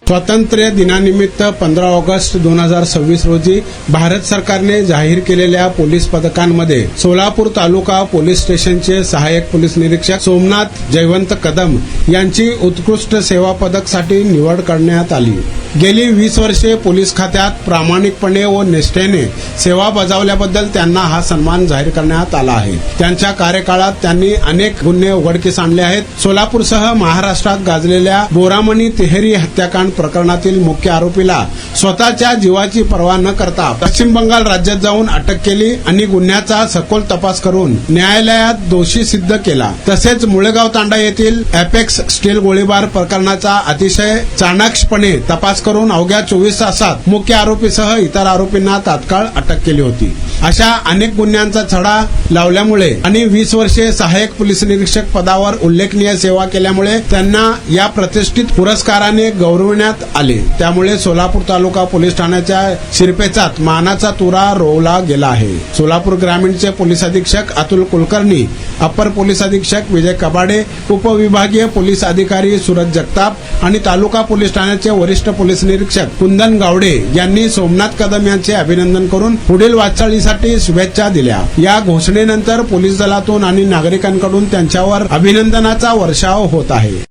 स्वातंत्र्य दिनानिमित्त 15 ऑगस्ट 2026 रोजी भारत सरकारने जाहीर केलेल्या पोलीस पदकांमध्ये सोलापूर तालुका पोलीस स्टेशनचे सहाय्यक पोलीस निरीक्षक सोमनाथ जयवंत कदम यांची उत्कृष्ट सेवा पदकसाठी निवड करण्यात आली। गेली 20 वर्षे पोलीस खात्यात प्रामाणिकपणे व निष्ठेने सेवा बजावल्याबद्दल त्यांना हा सन्मान जाहीर करण्यात आला आहे। त्यांच्या कार्यकाळात त्यांनी अनेक गुन्हे उघडकीस आणले आहेत। सोलापूरसह महाराष्ट्रात गाजलेल्या बोरामणी तिहेरी हत्याकांड प्रकरणातील मुख्य आरोपीला स्वतःच्या जीवाची पर्वा न करता पश्चिम बंगाल राज्यात जाऊन अटक केली आणि गुन्ह्याचा सखोल तपास करून न्यायालयात दोषी सिद्ध केला। तसेच मुळेगाव तांडा येथील एपेक्स स्टील गोळीबार प्रकरणाचा अतिशय चाणाक्षपणे तपास करून अवघ्या 24 तासात मुख्य आरोपीसह इतर आरोपींना तात्काळ अटक केली होती। अशा अनेक गुन्ह्यांचा छडा लावल्यामुळे आणि 20 वर्षे सहाय्यक पोलीस निरीक्षक पदावर उल्लेखनीय सेवा केल्यामुळे त्यांना या प्रतिष्ठित पुरस्काराने गौरवण्यात आले। त्यामुळे सोलापूर तालुका पोलीस ठाण्याच्या शिरपेचात मानाचा तुरा रोवला गेला आहे। सोलापूर ग्रामीणचे पोलीस अधीक्षक अतुल कुलकर्णी, अपर पोलीस अधीक्षक विजय कबाडे, उपविभागीय पोलीस अधिकारी सूरज जगताप आणि तालुका पोलीस ठाण्याचे वरिष्ठ पोलीस निरीक्षक कुंदन गावडे यांनी सोमनाथ कदम यांचे अभिनंदन करून पुढील वाटचालीसाठी शुभेच्छा दिल्या। या घोषणेनंतर पोलीस दलातून आणि नागरिकांकडून त्यांच्यावर अभिनंदनाचा वर्षाव होत आहे।